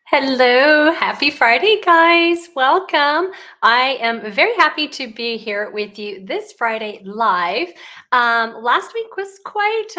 Hello, happy Friday, guys. Welcome. I am very happy to be here with you this Friday live. Last week was quite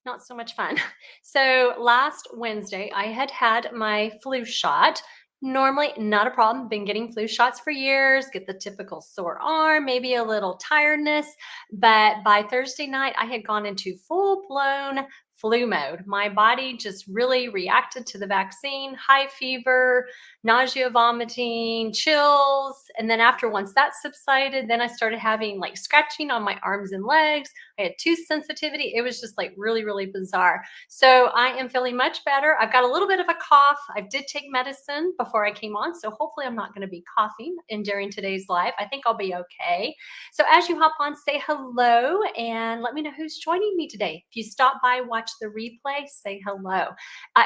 not so much fun. So, last Wednesday, I had my flu shot. Normally, not a problem. Been getting flu shots for years, get the typical sore arm, maybe a little tiredness. But by Thursday night, I had gone into full blown flu mode. My body just really reacted to the vaccine, high fever, nausea, vomiting, chills. And then after once that subsided, then I started having like scratching on my arms and legs. I had tooth sensitivity. It was just like really, really bizarre. So I am feeling much better. I've got a little bit of a cough. I did take medicine before I came on. So hopefully I'm not going to be coughing in during today's live. I think I'll be okay. So as you hop on, say hello and let me know who's joining me today. If you stop by, watch the replay, say hello.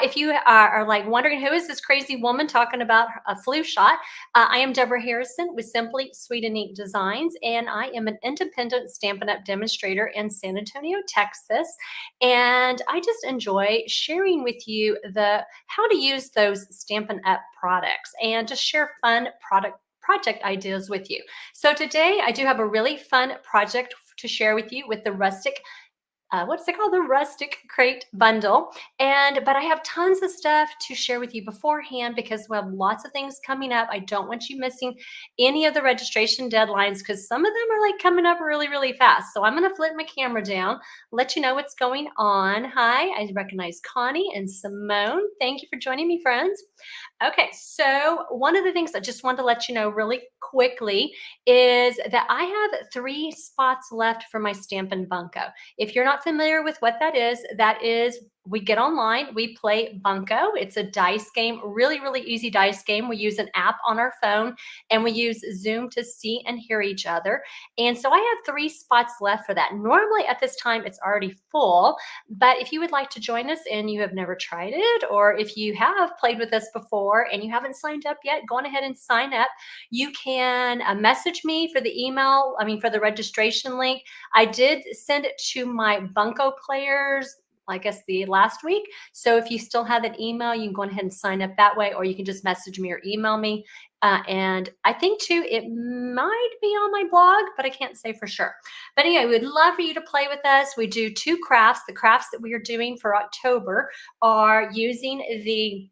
If you are like wondering who is this crazy woman talking about a flu shot, I am Debra Harrison with Simply Sweet and Neat Designs, and I am an independent Stampin' Up! Demonstrator in San Antonio, Texas. And I just enjoy sharing with you the how to use those Stampin' Up! Products and just share fun project ideas with you. So today I do have a really fun project to share with you with the Rustic what's it called, the Rustic Crate bundle. But I have tons of stuff to share with you beforehand because we have lots of things coming up. I don't want you missing any of the registration deadlines because some of them are like coming up really, really fast. So I'm going to flip my camera down, let you know what's going on. Hi, I recognize Connie and Simone. Thank you for joining me, friends. Okay, so one of the things I just wanted to let you know really quickly is that I have 3 spots left for my Stampin' Bunko. If you're not familiar with what that is we get online, we play Bunko. It's a dice game, really, really easy dice game. We use an app on our phone and we use Zoom to see and hear each other. And so I have 3 spots left for that. Normally at this time, it's already full, but if you would like to join us and you have never tried it, or if you have played with us before and you haven't signed up yet, go on ahead and sign up. You can message me for the for the registration link. I did send it to my Bunko players, I guess the last week. So if you still have that email, you can go ahead and sign up that way, or you can just message me or email me. And I think too, it might be on my blog, but I can't say for sure. But anyway, we'd love for you to play with us. We do 2 crafts. The crafts that we are doing for October are using the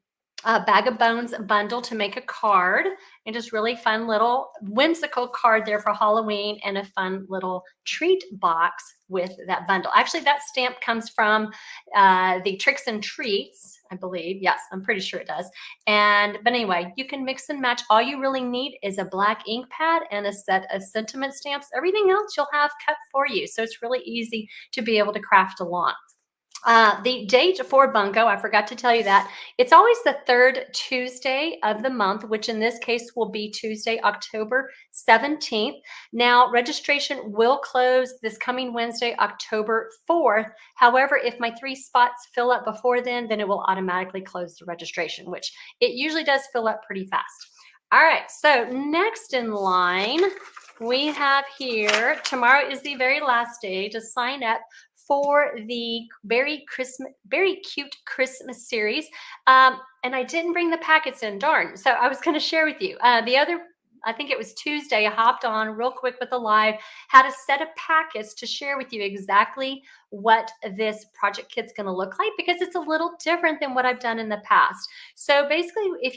Bag of Bones bundle to make a card, and just really fun little whimsical card there for Halloween, and a fun little treat box with that bundle. Actually, that stamp comes from the Tricks and Treats, I believe. Yes, I'm pretty sure it does. But anyway, you can mix and match. All you really need is a black ink pad and a set of sentiment stamps. Everything else you'll have cut for you. So it's really easy to be able to craft along. The date for Bunko, I forgot to tell you that. It's always the 3rd Tuesday of the month, which in this case will be Tuesday, October 17th. Now, registration will close this coming Wednesday, October 4th. However, if my 3 spots fill up before then it will automatically close the registration, which it usually does fill up pretty fast. All right, so next in line, we have here, tomorrow is the very last day to sign up for the Beary Cute Christmas series. And I didn't bring the packets in, darn. So I was going to share with you. I think it was Tuesday, I hopped on real quick with the live, had a set of packets to share with you exactly what this project kit's going to look like, because it's a little different than what I've done in the past. So basically, if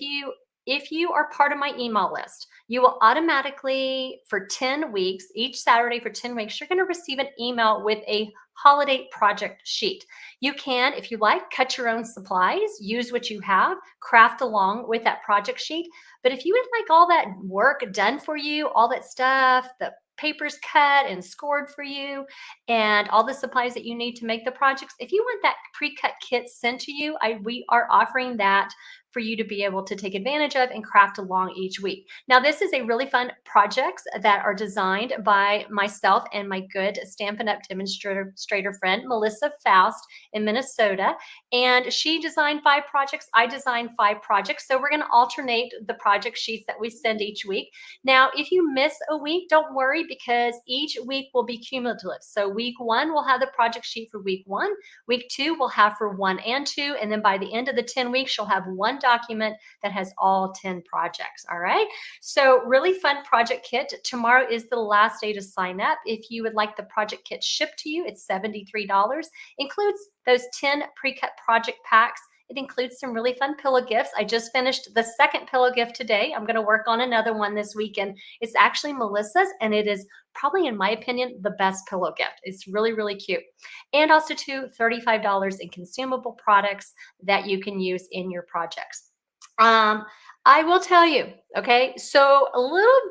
you are part of my email list, you will automatically, for 10 weeks, each Saturday for 10 weeks, you're going to receive an email with a holiday project sheet. You can, if you like, cut your own supplies, use what you have, craft along with that project sheet. But if you would like all that work done for you, all that stuff, the papers cut and scored for you, and all the supplies that you need to make the projects, if you want that pre-cut kit sent to you, we are offering that for you to be able to take advantage of and craft along each week. Now, this is a really fun projects that are designed by myself and my good Stampin' Up! Demonstrator friend, Melissa Faust in Minnesota. And she designed 5 projects. I designed 5 projects. So we're going to alternate the project sheets that we send each week. Now, if you miss a week, don't worry, because each week will be cumulative. So week 1 will have the project sheet for week 1. Week 2 will have for 1 and 2. And then by the end of the 10 weeks, you'll have 1 document that has all 10 projects. All right. So really fun project kit. Tomorrow is the last day to sign up. If you would like the project kit shipped to you, it's $73. Includes those 10 pre-cut project packs. It includes some really fun pillow gifts. I just finished the second pillow gift today. I'm going to work on another one this weekend. It's actually Melissa's, and it is probably, in my opinion, the best pillow gift. It's really, really cute. And also too, $35 in consumable products that you can use in your projects. I will tell you, okay, so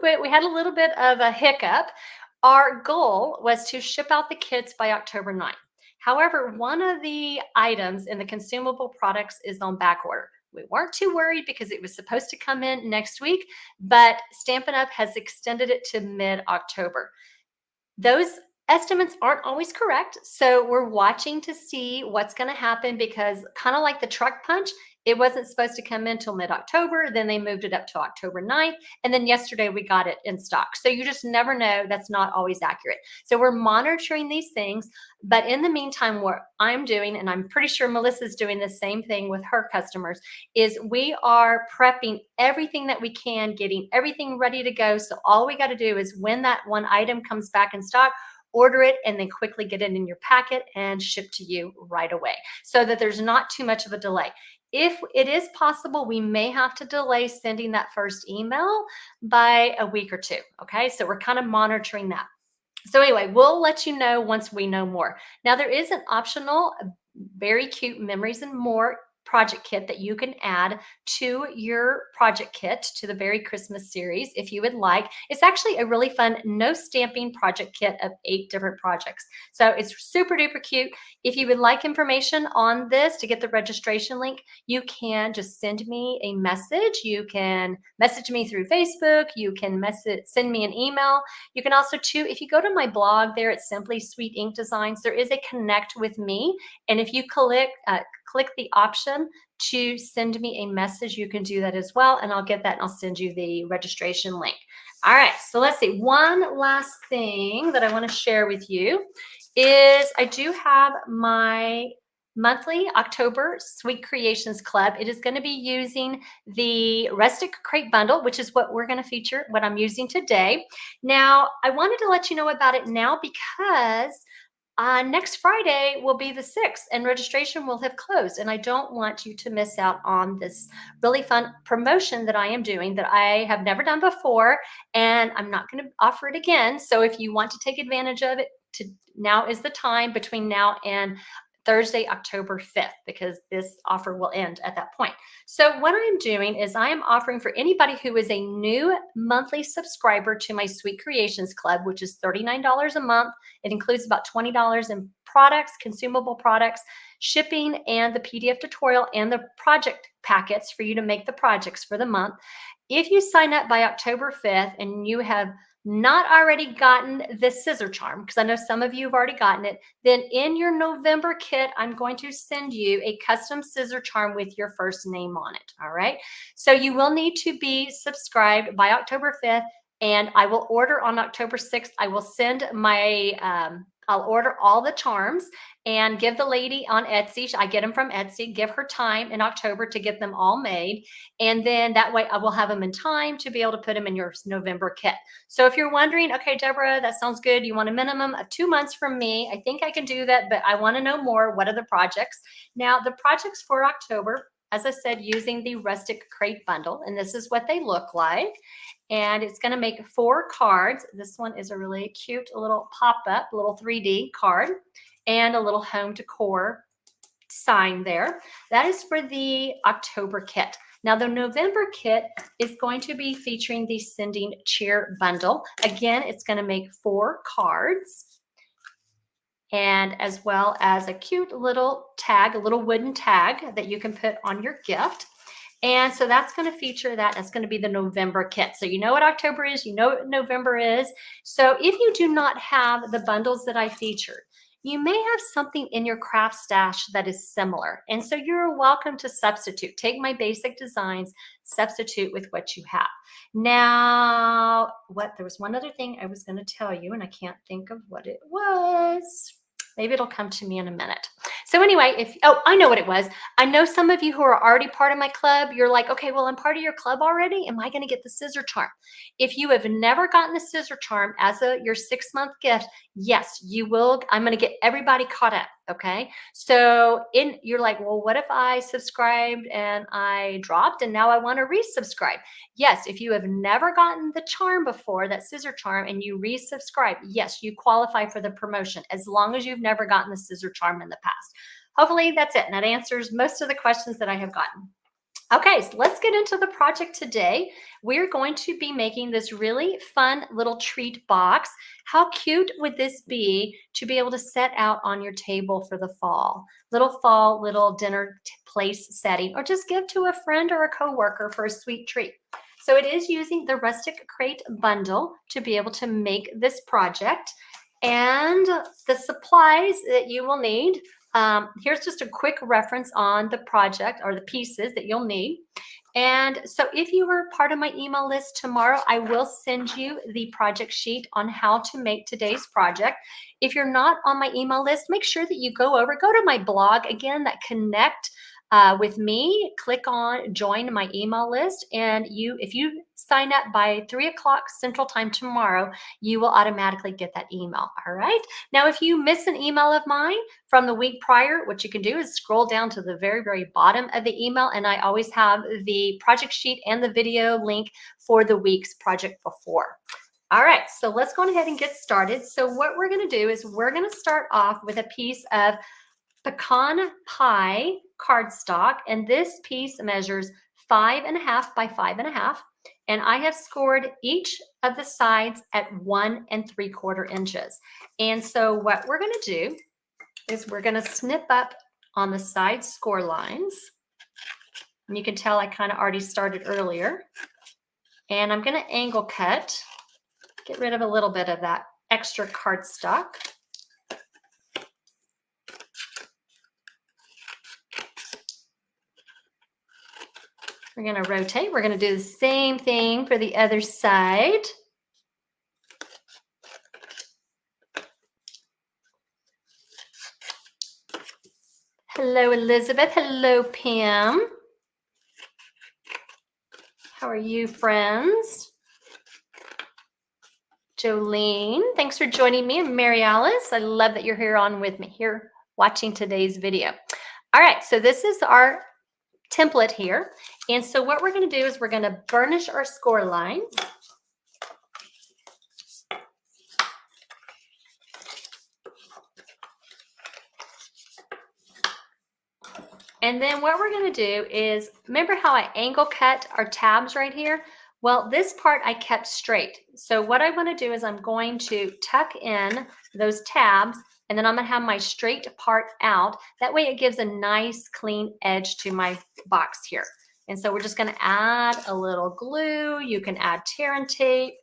we had a little bit of a hiccup. Our goal was to ship out the kits by October 9th. However, one of the items in the consumable products is on back order. We weren't too worried because it was supposed to come in next week, but Stampin' Up! Has extended it to mid-October. Those estimates aren't always correct, so we're watching to see what's going to happen because kind of like the truck punch, it wasn't supposed to come in until mid-October, then they moved it up to October 9th, and then yesterday we got it in stock. So you just never know. That's not always accurate. So we're monitoring these things, but in the meantime, what I'm doing, and I'm pretty sure Melissa's doing the same thing with her customers, is we are prepping everything that we can, getting everything ready to go. So all we got to do is when that one item comes back in stock, order it and then quickly get it in your packet and ship to you right away so that there's not too much of a delay. If it is possible, we may have to delay sending that first email by a week or two. Okay, so we're kind of monitoring that. So anyway, we'll let you know once we know more. Now there is an optional Beary Cute Memories and More project kit that you can add to your project kit to the Beary Christmas series if you would like. It's actually a really fun no stamping project kit of 8 different projects. So it's super duper cute. If you would like information on this to get the registration link, you can just send me a message. You can message me through Facebook. You can send me an email. You can also too, if you go to my blog there at Simply Sweet Ink Designs, there is a connect with me. And if you click the option to send me a message, you can do that as well. And I'll get that and I'll send you the registration link. All right, so let's see. One last thing that I want to share with you is I do have my monthly October Sweet Creations Club. It is going to be using the Rustic Crate bundle, which is what we're going to feature, what I'm using today. Now, I wanted to let you know about it now because next Friday will be the 6th and registration will have closed. And I don't want you to miss out on this really fun promotion that I am doing that I have never done before. And I'm not going to offer it again. So if you want to take advantage of it, now is the time between now and Thursday, October 5th, because this offer will end at that point. So what I'm doing is I am offering for anybody who is a new monthly subscriber to my Sweet Creations Club, which is $39 a month. It includes about $20 in products, consumable products, shipping, and the PDF tutorial and the project packets for you to make the projects for the month. If you sign up by October 5th and you have not already gotten this scissor charm, because I know some of you have already gotten it, then in your November kit, I'm going to send you a custom scissor charm with your first name on it. All right. So you will need to be subscribed by October 5th, and I will order on October 6th. I will send my, I'll order all the charms and give the lady on Etsy, I get them from Etsy, give her time in October to get them all made. And then that way I will have them in time to be able to put them in your November kit. So if you're wondering, okay, Deborah, that sounds good. You want a minimum of 2 months from me. I think I can do that, but I want to know more. What are the projects? Now, the projects for October, as I said, using the Rustic Crate bundle, and this is what they look like. And it's going to make 4 cards. This one is a really cute little pop-up, little 3D card, and a little home decor sign there. That is for the October kit. Now, the November kit is going to be featuring the Sending Cheer bundle. Again, it's going to make 4 cards, and as well as a cute little tag, a little wooden tag that you can put on your gift. And so that's going to feature that. That's going to be the November kit. So you know what October is, you know what November is. So if you do not have the bundles that I featured, you may have something in your craft stash that is similar. And so you're welcome to substitute. Take my basic designs, substitute with what you have. Now, there was one other thing I was going to tell you, and I can't think of what it was. Maybe it'll come to me in a minute. So anyway, oh, I know what it was. I know some of you who are already part of my club, you're like, okay, well, I'm part of your club already. Am I going to get the scissor charm? If you have never gotten the scissor charm as your 6-month gift, yes, you will. I'm going to get everybody caught up. Okay. So you're like, well, what if I subscribed and I dropped and now I want to resubscribe? Yes. If you have never gotten the charm before, that scissor charm, and you resubscribe, yes, you qualify for the promotion as long as you've never gotten the scissor charm in the past. Hopefully that's it. And that answers most of the questions that I have gotten. Okay, so let's get into the project today. We're going to be making this really fun little treat box. How cute would this be to be able to set out on your table for the fall? Little dinner place setting, or just give to a friend or a coworker for a sweet treat. So it is using the Rustic Crate bundle to be able to make this project. And the supplies that you will need, here's just a quick reference on the project or the pieces that you'll need. And so if you were part of my email list tomorrow, I will send you the project sheet on how to make today's project. If you're not on my email list, make sure that you go to my blog, again, that connect with me, click on join my email list, and if you sign up by 3 o'clock Central Time tomorrow, you will automatically get that email. All right. Now, if you miss an email of mine from the week prior, what you can do is scroll down to the very, very bottom of the email, and I always have the project sheet and the video link for the week's project before. All right, so let's go ahead and get started. So what we're going to do is we're going to start off with a piece of Pecan Pie cardstock, and this piece measures 5.5 by 5.5, and I have scored each of the sides at 1 3/4 inches. And so what we're going to do is we're going to snip up on the side score lines, and you can tell I kind of already started earlier, and I'm going to angle cut, get rid of a little bit of that extra cardstock. We're going to rotate. We're going to do the same thing for the other side. Hello, Elizabeth. Hello, Pam. How are you, friends? Jolene, thanks for joining me. And Mary Alice, I love that you're here on with me, here watching today's video. All right, so this is our template here. And so what we're going to do is we're going to burnish our score lines. And then what we're going to do is, remember how I angle cut our tabs right here? Well, this part I kept straight. So what I want to do is I'm going to tuck in those tabs, and then I'm going to have my straight part out. That way it gives a nice clean edge to my box here. And so we're just going to add a little glue. You can add tear and tape.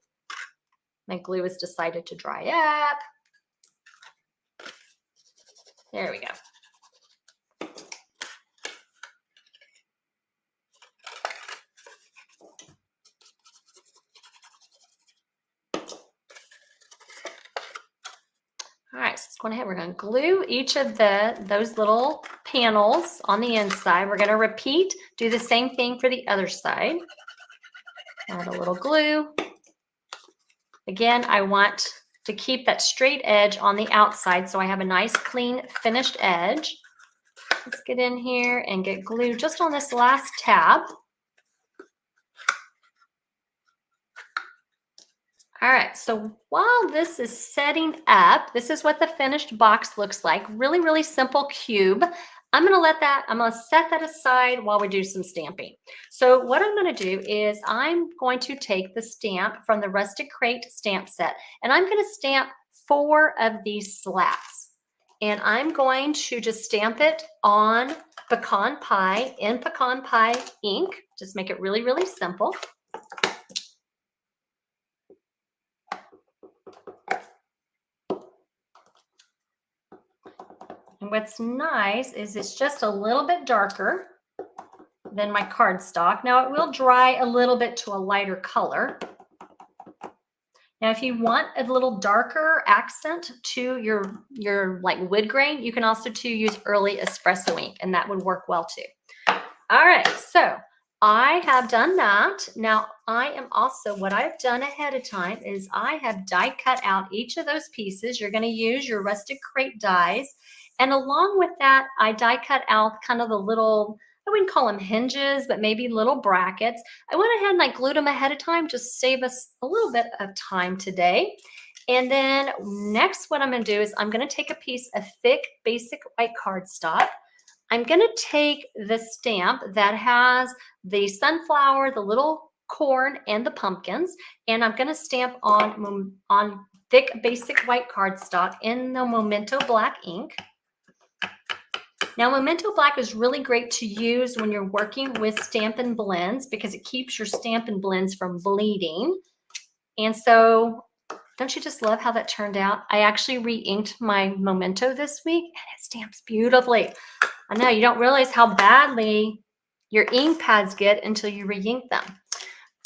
My glue has decided to dry up. There we go. All right, so let's go ahead. We're going to glue each of those little panels on the inside. We're going to repeat, do the same thing for the other side. Add a little glue. Again, I want to keep that straight edge on the outside so I have a nice, clean, finished edge. Let's get in here and get glue just on this last tab. All right, so while this is setting up, this is what the finished box looks like. Really, really simple cube. I'm going to set that aside while we do some stamping. So what I'm going to do is I'm going to take the stamp from the Rustic Crate stamp set, and I'm going to stamp 4 of these slats. And I'm going to just stamp it on Pecan Pie in Pecan Pie ink. Just make it really, really simple. And what's nice is it's just a little bit darker than my cardstock. Now it will dry a little bit to a lighter color. Now, if you want a little darker accent to your like wood grain, you can also use early espresso ink, and that would work well too. All right, so I have done that. Now I am also, what I've done ahead of time is I have die cut out each of those pieces. You're going to use your Rustic Crate dies. And along with that, I die cut out kind of the little, I wouldn't call them hinges, but maybe little brackets. I went ahead and I glued them ahead of time, just save us a little bit of time today. And then next, what I'm going to do is I'm going to take a piece of thick basic white cardstock. I'm going to take the stamp that has the sunflower, the little corn, and the pumpkins, and I'm going to stamp on thick basic white cardstock in the Memento Black ink. Now, Memento Black is really great to use when you're working with Stampin' Blends because it keeps your Stampin' Blends from bleeding. And so, don't you just love how that turned out? I actually re-inked my Memento this week, and it stamps beautifully. I know, you don't realize how badly your ink pads get until you re-ink them.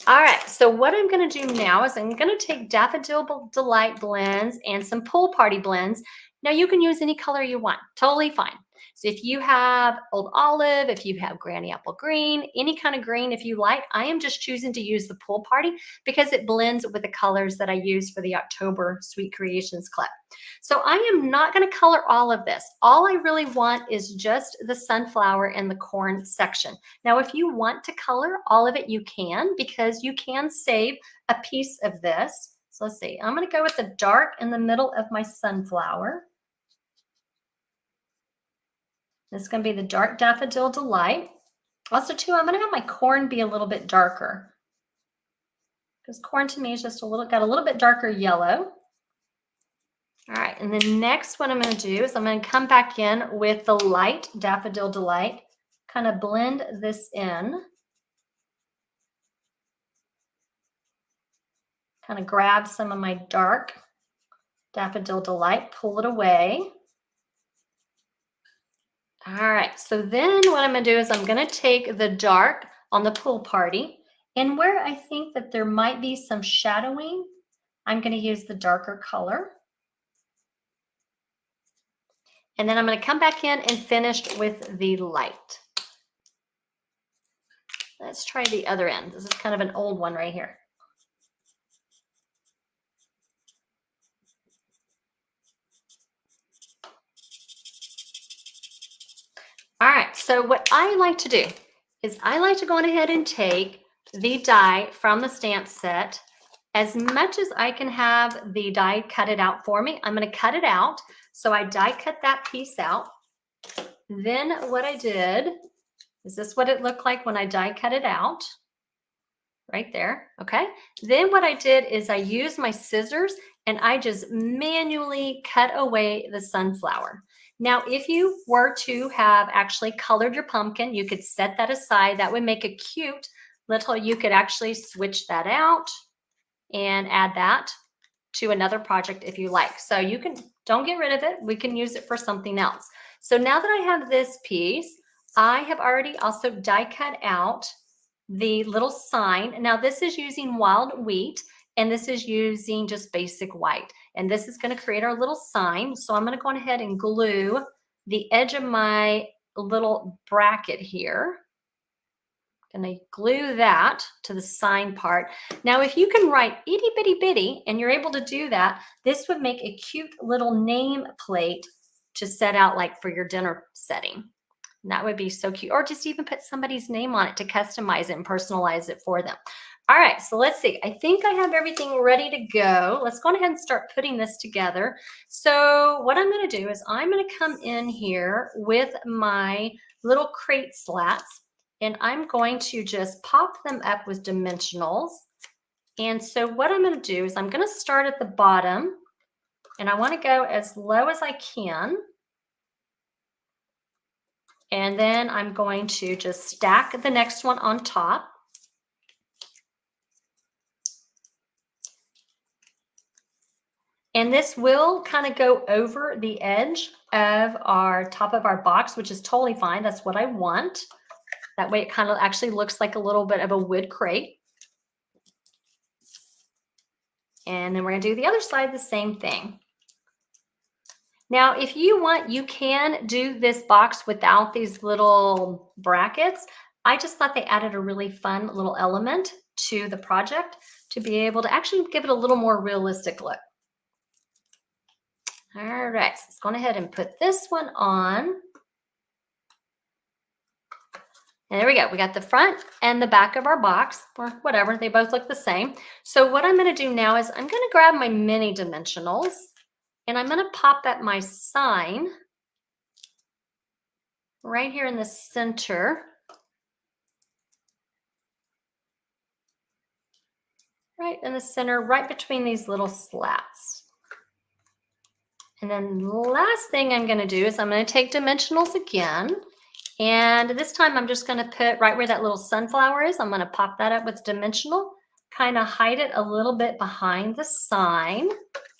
All right, so what I'm going to do now is I'm going to take Daffodil Delight blends and some Pool Party blends. Now, you can use any color you want, totally fine. So if you have Old Olive, if you have Granny Apple Green, any kind of green if you like, I am just choosing to use the Pool Party because it blends with the colors that I use for the October Sweet Creations Club. So I am not going to color all of this. All I really want is just the sunflower and the corn section. Now, if you want to color all of it, you can, because you can save a piece of this. So let's see, I'm going to go with the dark in the middle of my sunflower. This is going to be the dark Daffodil Delight. Also, too, I'm going to have my corn be a little bit darker because corn to me is just got a little bit darker yellow. All right, and then next what I'm going to do is I'm going to come back in with the light Daffodil Delight, kind of blend this in. Kind of grab some of my dark Daffodil Delight, pull it away. All right, so then what I'm going to do is I'm going to take the dark on the Pool Party, and where I think that there might be some shadowing, I'm going to use the darker color. And then I'm going to come back in and finish with the light. Let's try the other end. This is kind of an old one right here. All right, so what I like to do is I like to go on ahead and take the die from the stamp set. As much as I can have the die cut it out for me, I'm going to cut it out. So I die cut that piece out. Then what I did is this what it looked like when I die cut it out. Right there, okay? Then what I did is I used my scissors and I just manually cut away the sunflower. Now, if you were to have actually colored your pumpkin, you could set that aside. That would make a cute little, you could actually switch that out and add that to another project if you like. So you can, don't get rid of it. We can use it for something else. So now that I have this piece, I have already also die cut out the little sign. Now this is using wild wheat and this is using just basic white. And this is going to create our little sign. So I'm going to go ahead and glue the edge of my little bracket here. I'm going to glue that to the sign part. Now, if you can write itty bitty bitty and you're able to do that, this would make a cute little name plate to set out like for your dinner setting. And that would be so cute. Or just even put somebody's name on it to customize it and personalize it for them. All right, so let's see. I think I have everything ready to go. Let's go ahead and start putting this together. So what I'm going to do is I'm going to come in here with my little crate slats, and I'm going to just pop them up with dimensionals. And so what I'm going to do is I'm going to start at the bottom, and I want to go as low as I can. And then I'm going to just stack the next one on top. And this will kind of go over the edge of our top of our box, which is totally fine. That's what I want. That way it kind of actually looks like a little bit of a wood crate. And then we're gonna do the other side the same thing. Now, if you want, you can do this box without these little brackets. I just thought they added a really fun little element to the project to be able to actually give it a little more realistic look. All right, so let's go ahead and put this one on. And there we go. We got the front and the back of our box, or whatever. They both look the same. So what I'm going to do now is I'm going to grab my mini dimensionals, and I'm going to pop at my sign right here in the center. Right in the center, right between these little slats. And then the last thing I'm going to do is I'm going to take dimensionals again. And this time I'm just going to put right where that little sunflower is. I'm going to pop that up with dimensional, kind of hide it a little bit behind the sign.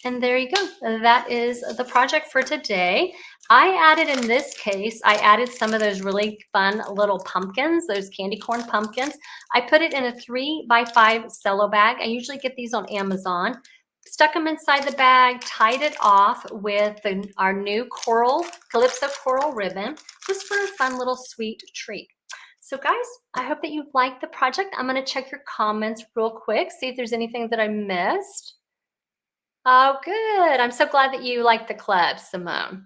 And there you go. That is the project for today. I added, in this case, I added some of those really fun little pumpkins, those candy corn pumpkins. I put it in a 3x5 cello bag. I usually get these on Amazon. Stuck them inside the bag, tied it off with our new coral, Calypso coral ribbon, just for a fun little sweet treat. So guys, I hope that you liked the project. I'm going to check your comments real quick, see if there's anything that I missed. Oh, good. I'm so glad that you like the club, Simone.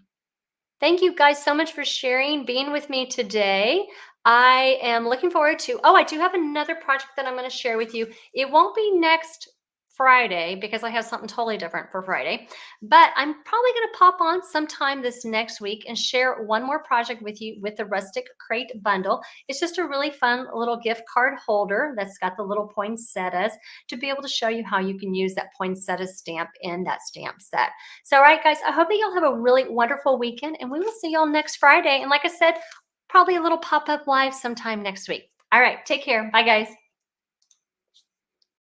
Thank you guys so much for sharing, being with me today. I am looking forward to, I do have another project that I'm going to share with you. It won't be next Friday because I have something totally different for Friday, but I'm probably going to pop on sometime this next week and share one more project with you with the Rustic Crate bundle. It's just a really fun little gift card holder that's got the little poinsettias to be able to show you how you can use that poinsettia stamp in that stamp set. So, all right, guys, I hope that you'll have a really wonderful weekend, and we will see y'all next Friday. And like I said, probably a little pop-up live sometime next week. All right, take care. Bye, guys.